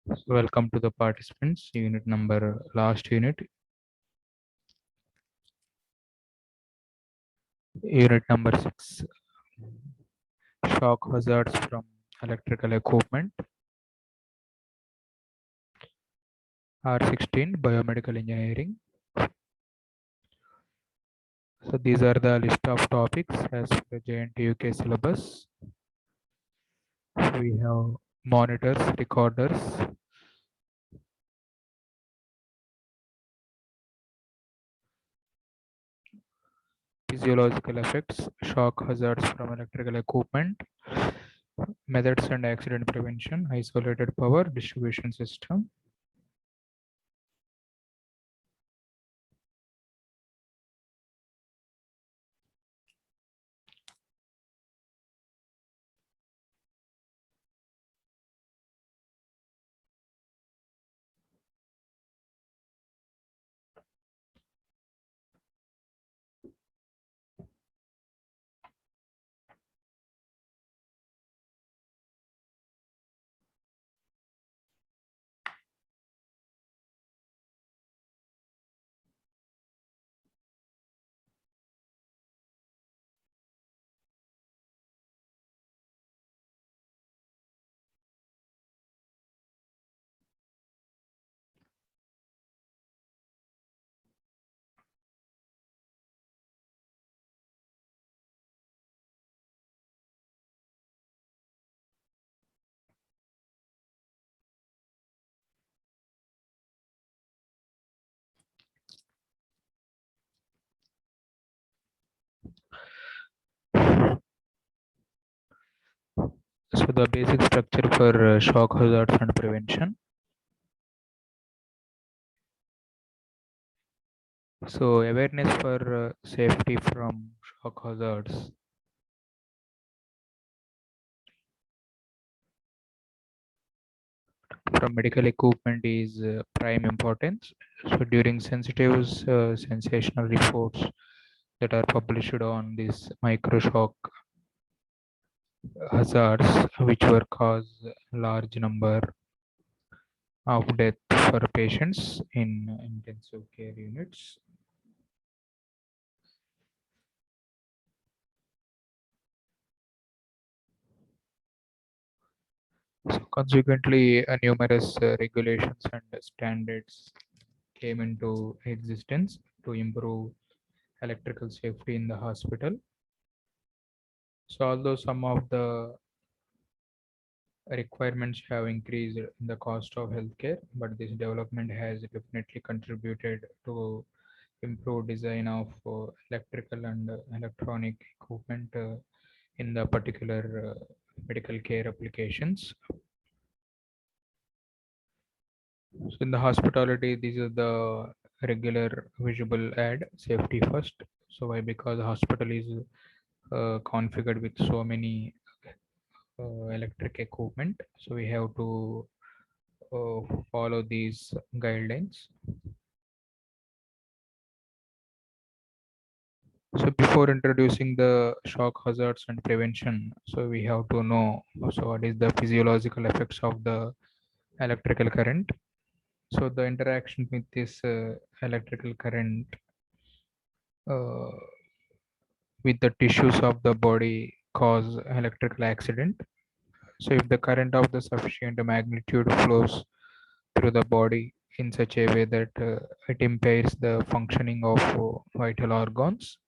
So welcome to the participants, unit number, last unit number 6, shock hazards from electrical equipment, R16, biomedical engineering. So these are the list of topics as per JNTU UK syllabus. We have monitors, recorders, physiological effects, shock hazards from electrical equipment, methods and accident prevention, isolated power distribution system. So the basic structure for shock hazards and prevention. So awareness for safety from shock hazards. From medical equipment is prime importance. So during sensitive sensational reports that are published on this microshock hazards, which were cause large number of death for patients in intensive care units. So consequently, numerous regulations and standards came into existence to improve electrical safety in the hospital. So although some of the requirements have increased in the cost of healthcare, but this development has definitely contributed to improved design of electrical and electronic equipment in the particular medical care applications. So in the hospitality, these are the regular visible ad, safety first. So why? Because the hospital is configured with so many electric equipment. So we have to follow these guidelines. So before introducing the shock hazards and prevention, so we have to know also what is the physiological effects of the electrical current. So the interaction with this electrical current uh, with the tissues of the body cause electrical accident. So if the current of the sufficient magnitude flows through the body in such a way that it impairs the functioning of vital organs,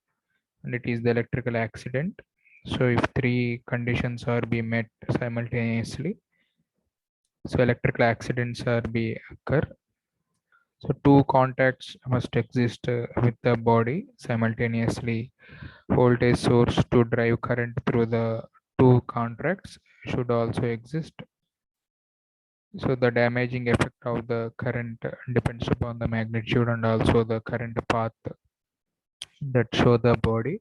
and it is the electrical accident. So if three conditions are be met simultaneously, so electrical accidents are be occur. So two contacts must exist with the body simultaneously. Voltage source to drive current through the two contacts should also exist. So the damaging effect of the current depends upon the magnitude and also the current path that show the body,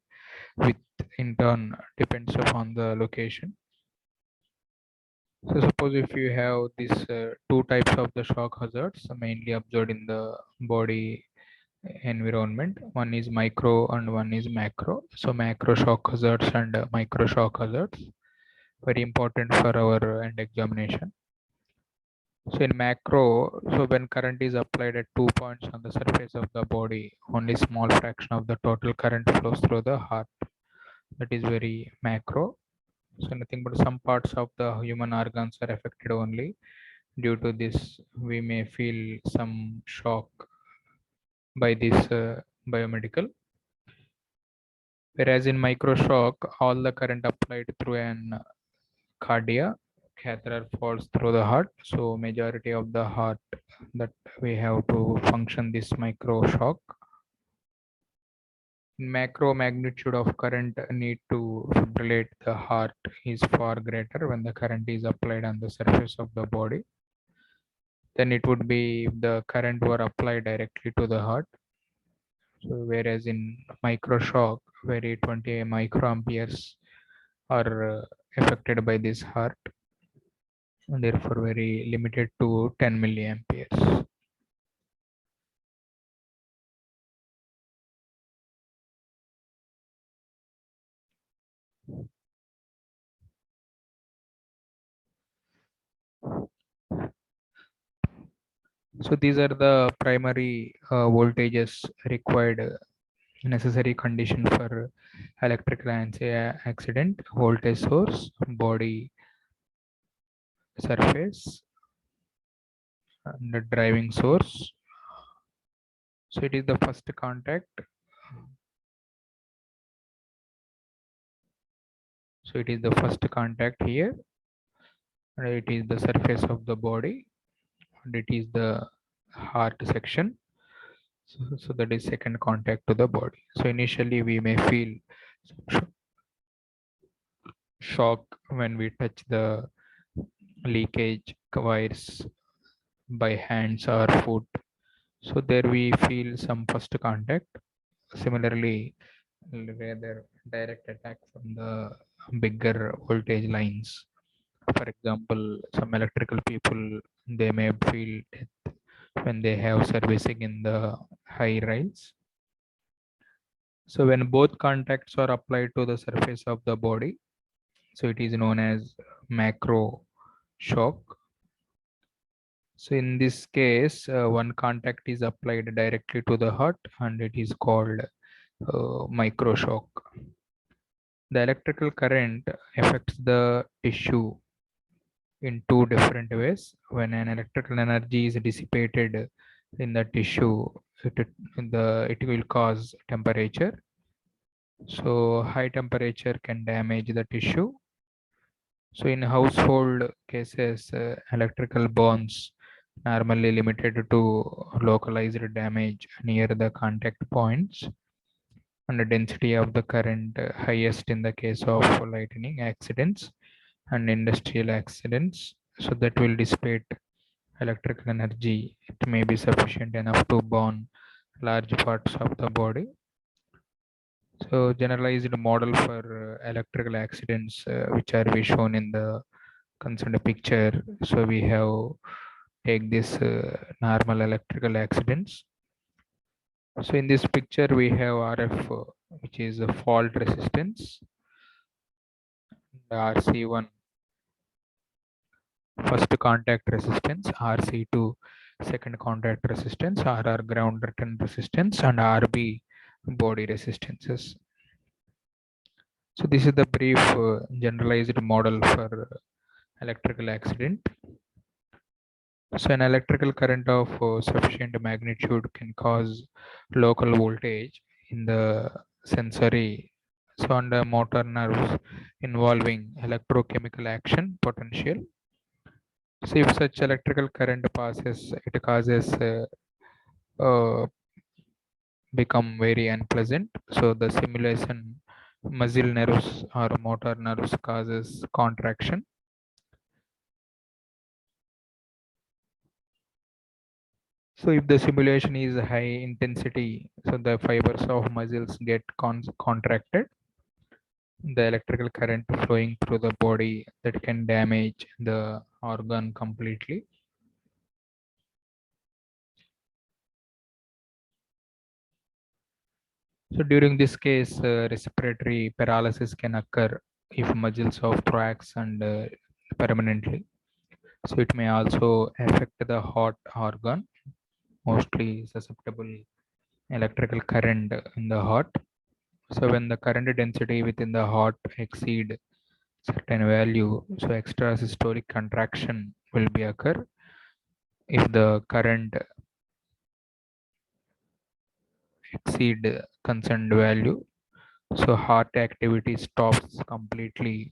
which in turn depends upon the location. So suppose if you have these two types of the shock hazards mainly observed in the body environment. One is micro and one is macro. So macro shock hazards and micro shock hazards, very important for our end examination. So in macro, so when current is applied at 2 points on the surface of the body, only small fraction of the total current flows through the heart. That is very macro. So nothing but some parts of the human organs are affected only. Due to this, we may feel some shock by this biomedical. Whereas in microshock, all the current applied through an cardia catheter falls through the heart. So majority of the heart that we have to function this microshock. Macro magnitude of current need to fibrillate the heart is far greater when the current is applied on the surface of the body. Then it would be if the current were applied directly to the heart. So whereas in microshock, very 20 microamperes are affected by this heart, and therefore very limited to 10 milliamperes. So these are the primary voltages required necessary condition for electrical accident: voltage source, body surface, and the driving source. So it is the first contact. So it is the first contact here, and it is the surface of the body, and it is the heart section. So that is second contact to the body. So initially we may feel shock when we touch the leakage wires by hands or foot. So there we feel some first contact. Similarly, rather direct attack from the bigger voltage lines. For example, some electrical people, they may feel death when they have servicing in the high rise. So when both contacts are applied to the surface of the body, so it is known as macro shock. So in this case, one contact is applied directly to the heart and it is called micro shock. The electrical current affects the tissue in two different ways. When an electrical energy is dissipated in the tissue, it will cause temperature. So high temperature can damage the tissue. So in household cases, electrical burns normally limited to localized damage near the contact points, and the density of the current highest in the case of lightning accidents and industrial accidents. So that will dissipate electrical energy. It may be sufficient enough to burn large parts of the body. So generalized model for electrical accidents, which are we shown in the concerned picture. So we have take this normal electrical accidents. So in this picture we have RF, which is a fault resistance, the RC1 first contact resistance, RC2 second contact resistance, RR ground return resistance, and RB body resistances. So this is the brief generalized model for electrical accident. So an electrical current of sufficient magnitude can cause local voltage in the sensory, so on the motor nerves, involving electrochemical action potential. So if such electrical current passes, it causes uh, become very unpleasant. So the simulation muscle nerves or motor nerves causes contraction. So if the simulation is high intensity, so the fibers of muscles get contracted, the electrical current flowing through the body that can damage the organ completely. So during this case, respiratory paralysis can occur if muscles of thorax and permanently. So it may also affect the heart organ, mostly susceptible electrical current in the heart. So when the current density within the heart exceed certain value, so extra systolic contraction will be occur. If the current exceed concerned value, so heart activity stops completely.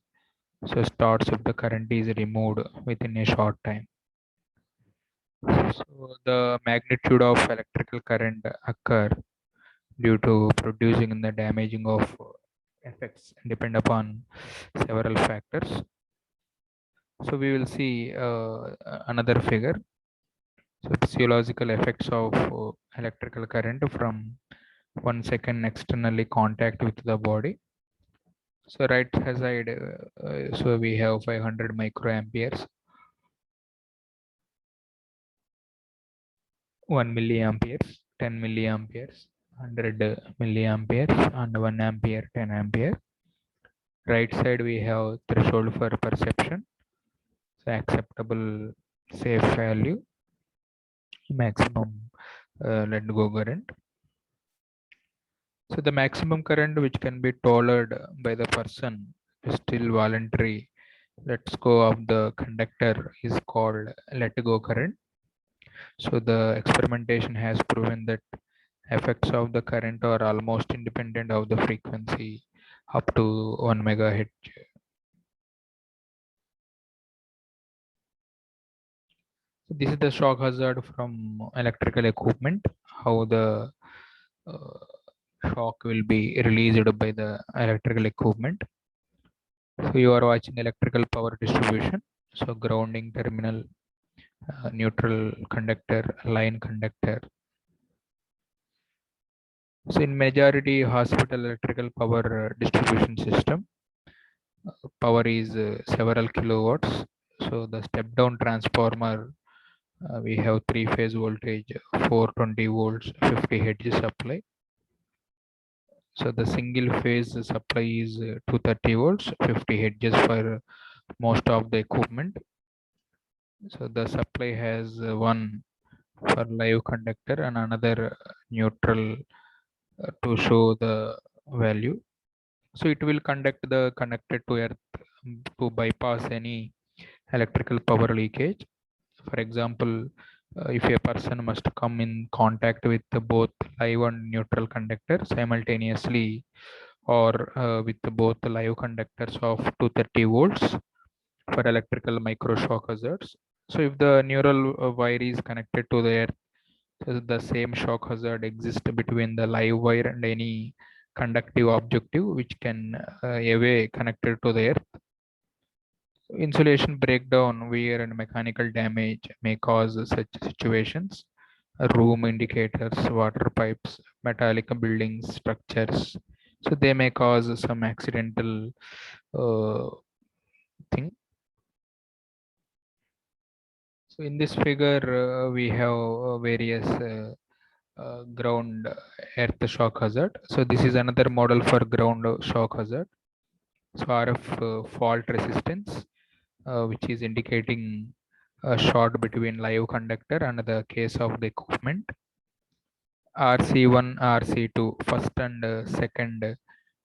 So starts if the current is removed within a short time. So the magnitude of electrical current occur due to producing the damaging of effects depend upon several factors. So we will see another figure. So physiological effects of electrical current from 1 second externally contact with the body. So right side, so we have 500 microamperes, 1 milliamperes, 10 milliamperes, 100 milliamperes, and 1 ampere, 10 ampere. Right side we have threshold for perception, so acceptable safe value, maximum let go current. So the maximum current which can be tolerated by the person is still voluntary. Let's go of the conductor is called let go current. So the experimentation has proven that effects of the current are almost independent of the frequency up to 1 megahertz. So this is the shock hazard from electrical equipment, how the shock will be released by the electrical equipment. So you are watching electrical power distribution. So grounding terminal, neutral conductor, line conductor. So in majority hospital electrical power distribution system, power is several kilowatts. So the step down transformer, we have 3-phase voltage, 420 volts, 50 hertz supply. So the single phase supply is 230 volts, 50 hertz for most of the equipment. So the supply has one for live conductor and another neutral to show the value. So it will conduct the connected to earth to bypass any electrical power leakage. For example, if a person must come in contact with both live and neutral conductor simultaneously, or with both live conductors of 230 volts for electrical microshock hazards. So if the neural wire is connected to the earth, so the same shock hazard exists between the live wire and any conductive objective which can away connected to the earth. Insulation breakdown, wear and mechanical damage may cause such situations. Room indicators, water pipes, metallic buildings, structures. So they may cause some accidental thing. So in this figure, we have various ground earth shock hazard. So this is another model for ground shock hazard. So RF fault resistance, which is indicating a short between live conductor and the case of the equipment. RC1, RC2, first and second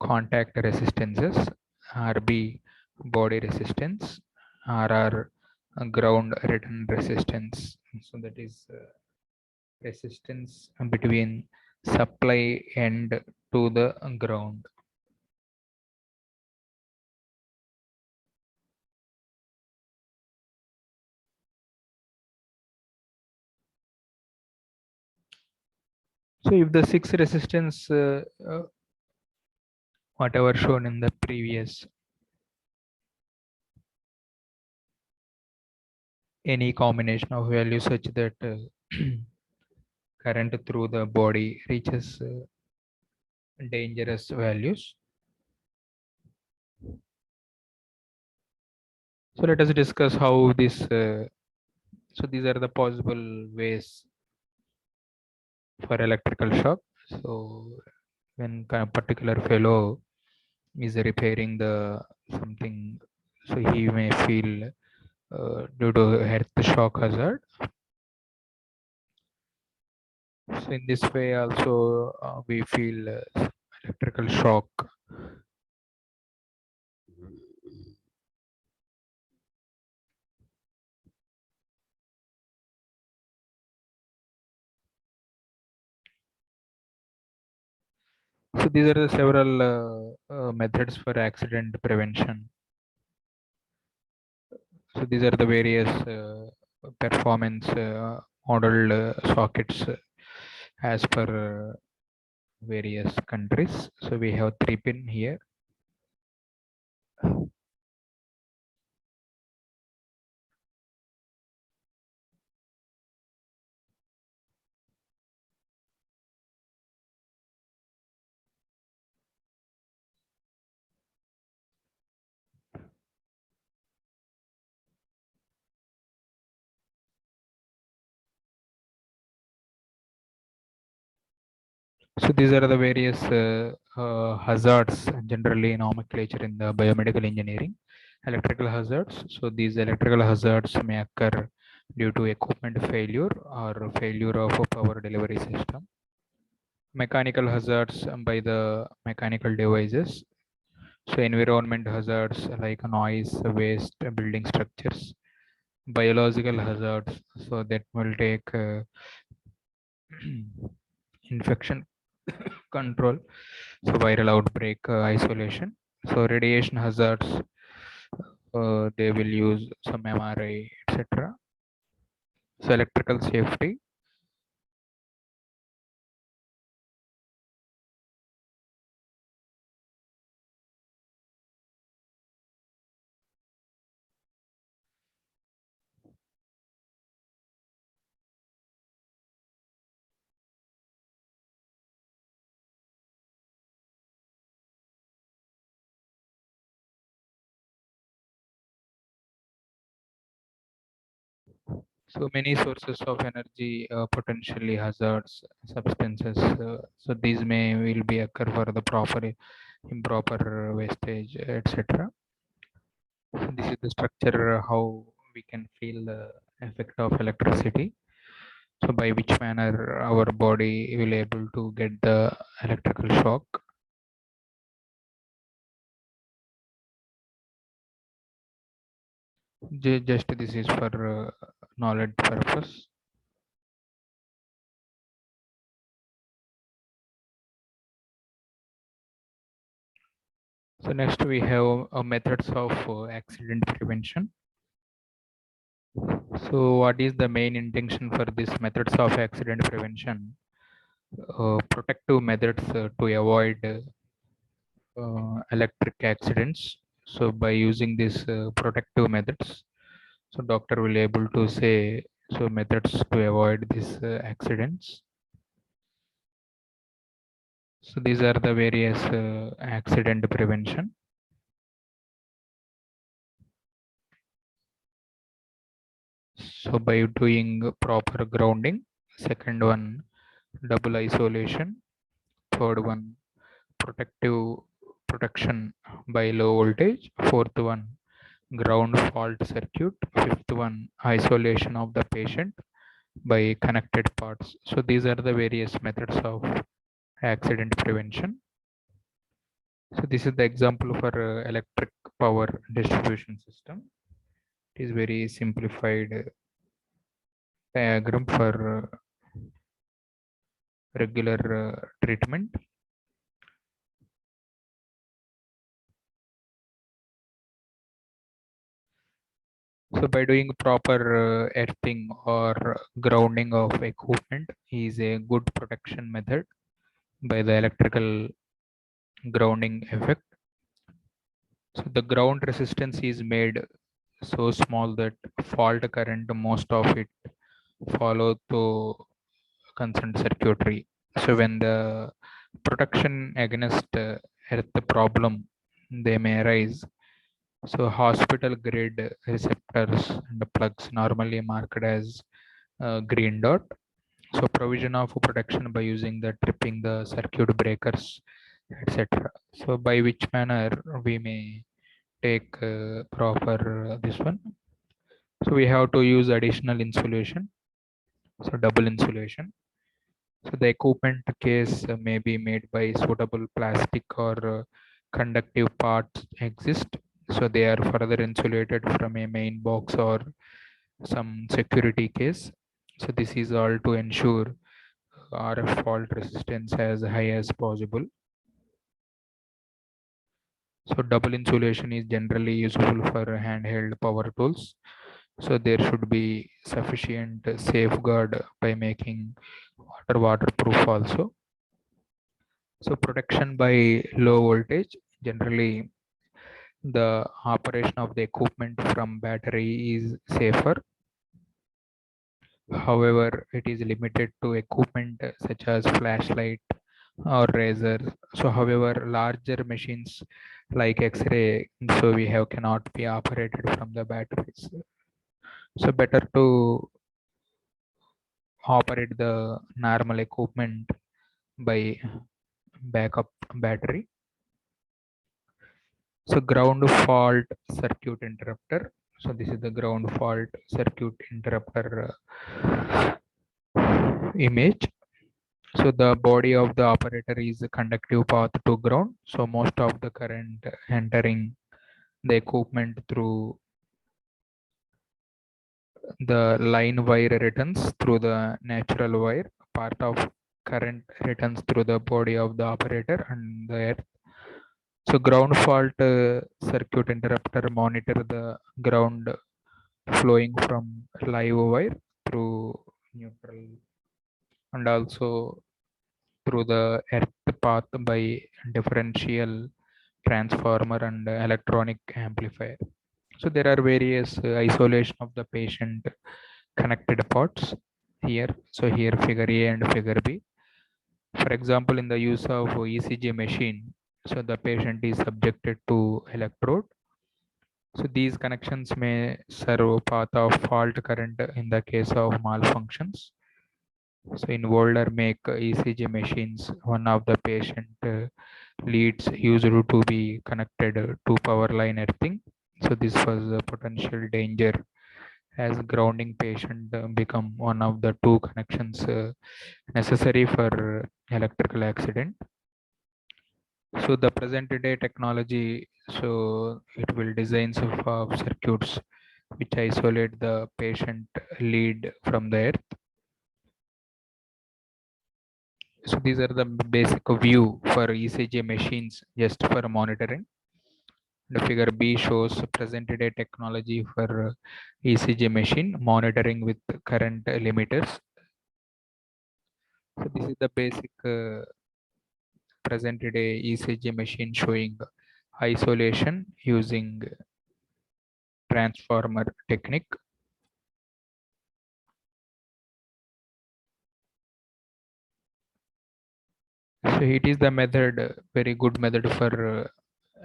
contact resistances, RB body resistance, RR ground return resistance. So that is resistance between supply end to the ground. So if the 6 resistance, whatever shown in the previous, any combination of values such that current through the body reaches dangerous values. So let us discuss how this, so these are the possible ways for electrical shock. So when a particular fellow is repairing the something, so he may feel due to earth shock hazard. So in this way also we feel electrical shock. So these are the several methods for accident prevention. So these are the various performance modeled sockets as per various countries. So we have 3-pin here. So these are the various hazards generally nomenclature in the biomedical engineering. Electrical hazards. So these electrical hazards may occur due to equipment failure or failure of a power delivery system. Mechanical hazards by the mechanical devices. So environment hazards like noise, waste, building structures. Biological hazards. So that will take infection control, so viral outbreak isolation. So radiation hazards, they will use some MRI, etc. So electrical safety. So many sources of energy potentially hazards substances. So these may will be occur for the proper improper wastage, etc. So this is the structure how we can feel the effect of electricity. So by which manner our body will able to get the electrical shock. Just this is for knowledge purpose. So next we have methods of accident prevention. So what is the main intention for this methods of accident prevention? Protective methods to avoid electric accidents. So by using these protective methods, so doctor will able to say so methods to avoid these accidents. So these are the various accident prevention. So by doing proper grounding, second one double isolation, third one protective protection by low voltage, fourth one ground fault circuit, fifth one isolation of the patient by connected parts. So these are the various methods of accident prevention. So this is the example for electric power distribution system. It is very simplified diagram for regular treatment. So by doing proper earthing or grounding of equipment is a good protection method by the electrical grounding effect. So the ground resistance is made so small that fault current most of it follow to concerned circuitry. So when the protection against earth problem they may arise. So hospital grade receptors and plugs normally marked as green dot. So provision of protection by using the tripping the circuit breakers, etc. So by which manner we may take proper this one So we have to use additional insulation, so double insulation. So the equipment case may be made by suitable plastic or conductive parts exist. So they are further insulated from a main box or some security case. So this is all to ensure RF fault resistance as high as possible. So double insulation is generally useful for handheld power tools. So there should be sufficient safeguard by making waterproof also. So protection by low voltage, generally the operation of the equipment from battery is safer. However, it is limited to equipment such as flashlight or razor. So however, larger machines like X-ray, so we have cannot be operated from the batteries. So better to operate the normal equipment by backup battery. So ground fault circuit interrupter. So this is the ground fault circuit interrupter image. So the body of the operator is a conductive path to ground. So most of the current entering the equipment through the line wire returns through the natural wire. Part of current returns through the body of the operator and the earth. So ground fault circuit interrupter monitor the ground flowing from live wire through neutral and also through the earth path by differential transformer and electronic amplifier. So there are various isolation of the patient connected parts here. So here figure A and figure B. For example, in the use of ECG machine, so the patient is subjected to electrode. So these connections may serve path of fault current in the case of malfunctions. So in older make ECG machines, one of the patient leads used to be connected to power line earthing. So this was a potential danger as grounding patient become one of the two connections necessary for electrical accident. So the present day technology, so it will designs of circuits which isolate the patient lead from the earth. So these are the basic view for ECG machines just for monitoring. The figure B shows present day technology for ECG machine monitoring with current limiters. So this is the basic present day ECG machine showing isolation using transformer technique. So it is the method, very good method for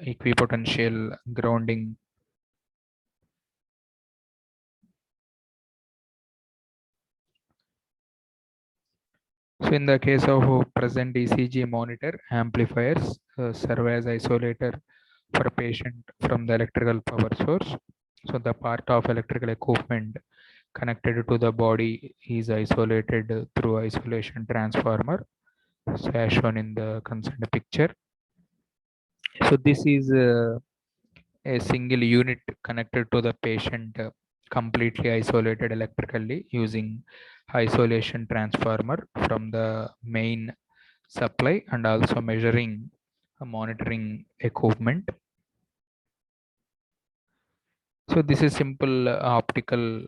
equipotential grounding. So in the case of present ECG monitor, amplifiers serve as isolator for patient from the electrical power source. So the part of electrical equipment connected to the body is isolated through isolation transformer, so as shown in the concerned picture. So this is a single unit connected to the patient, completely isolated electrically using isolation transformer from the main supply and also measuring monitoring equipment. So this is simple optical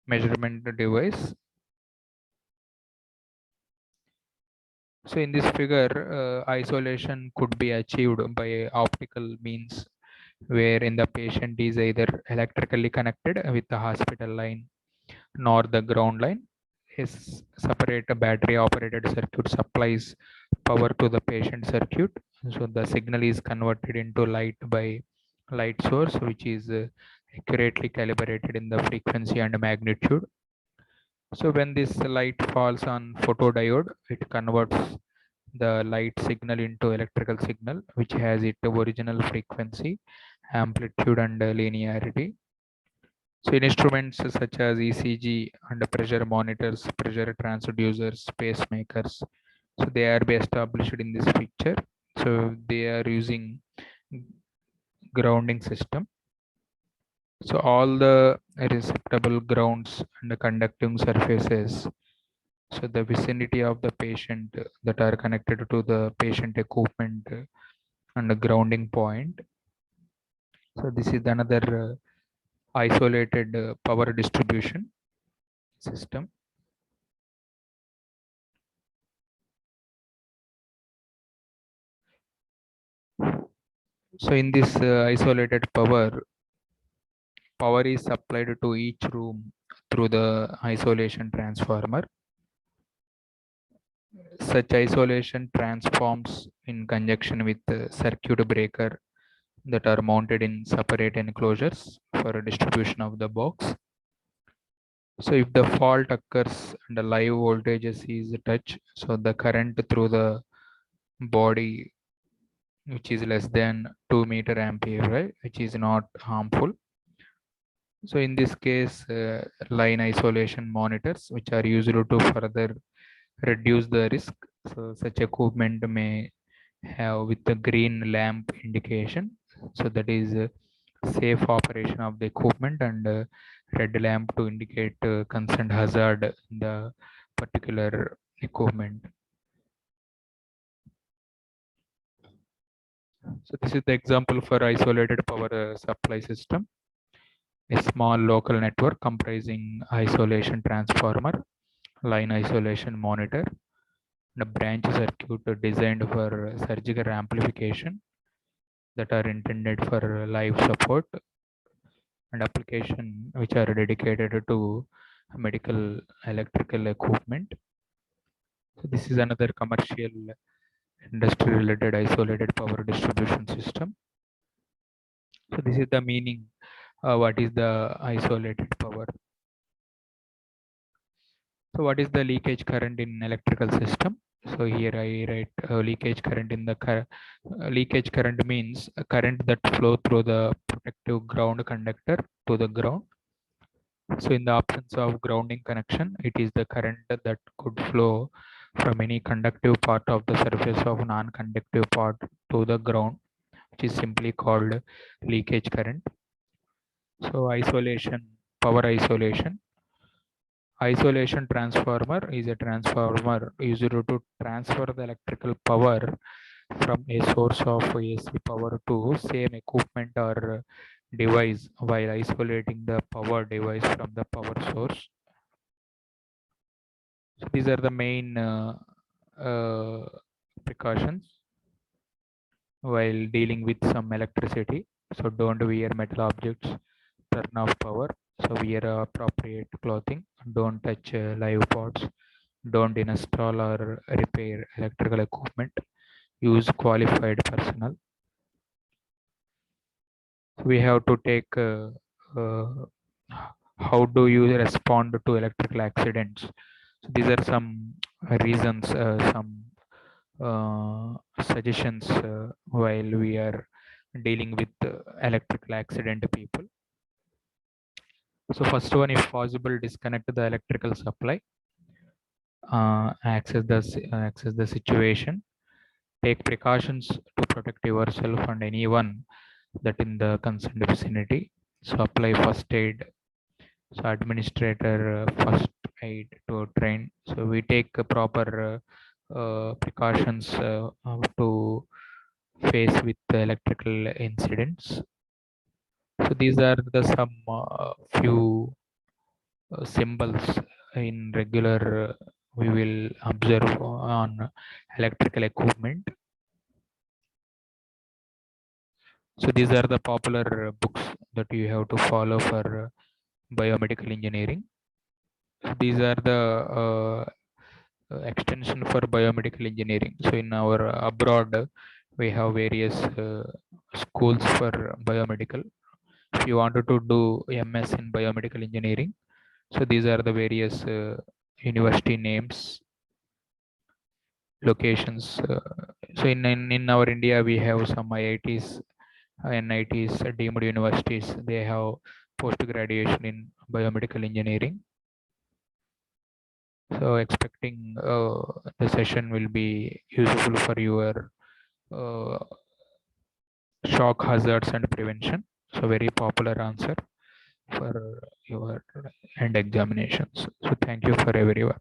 measurement device. So in this figure, isolation could be achieved by optical means wherein the patient is either electrically connected with the hospital line nor the ground line. His separate battery operated circuit supplies power to the patient circuit. So the signal is converted into light by light source, which is accurately calibrated in the frequency and magnitude. So when this light falls on photodiode, it converts the light signal into electrical signal, which has its original frequency, amplitude, and linearity. So instruments such as ECG and pressure monitors, pressure transducers, pacemakers, so they are be established in this picture. So they are using grounding system. So all the receptacle grounds and the conducting surfaces, so the vicinity of the patient that are connected to the patient equipment and the grounding point. So this is another isolated power distribution system. So in this isolated power is supplied to each room through the isolation transformer. Such isolation transforms in conjunction with the circuit breaker that are mounted in separate enclosures for distribution of the box. So if the fault occurs and the live voltages is touch, so the current through the body, which is less than 2 meter ampere, right, which is not harmful. So in this case, line isolation monitors, which are used to further reduce the risk. So such equipment may have with the green lamp indication. So that is safe operation of the equipment, and red lamp to indicate concerned hazard in the particular equipment. So this is the example for isolated power supply system. A small local network comprising isolation transformer, line isolation monitor, and a branch circuit designed for surgical amplification that are intended for live support, and application which are dedicated to medical electrical equipment. So this is another commercial industry related isolated power distribution system. So this is the meaning. What is the isolated power? So what is the leakage current in electrical system? So here I write leakage current in the leakage current means a current that flow through the protective ground conductor to the ground. So in the absence of grounding connection, it is the current that could flow from any conductive part of the surface of non-conductive part to the ground, which is simply called leakage current. So isolation, power isolation. Isolation transformer is a transformer used to transfer the electrical power from a source of AC power to same equipment or device while isolating the power device from the power source. So these are the main uh, precautions while dealing with some electricity. So don't wear metal objects, turn off power. So wear appropriate clothing. Don't touch live pods. Don't install or repair electrical equipment. Use qualified personnel. We have to take uh, how do you respond to electrical accidents. So these are some reasons, some suggestions while we are dealing with electrical accident people. So first one, if possible, disconnect the electrical supply, access the situation, take precautions to protect yourself and anyone that in the concerned vicinity. So apply first aid. So administrator first aid to train. So we take proper precautions to face with the electrical incidents. So these are the some few symbols in regular we will observe on electrical equipment. So these are the popular books that you have to follow for biomedical engineering. So these are the extension for biomedical engineering. So in our abroad, we have various schools for biomedical. If you wanted to do MS in biomedical engineering, so these are the various university names. locations. So in our India, we have some IITs, NITs, deemed universities. They have post graduation in biomedical engineering. So expecting the session will be useful for your uh, shock hazards and prevention. So very popular answer for your end examinations. So thank you for everyone.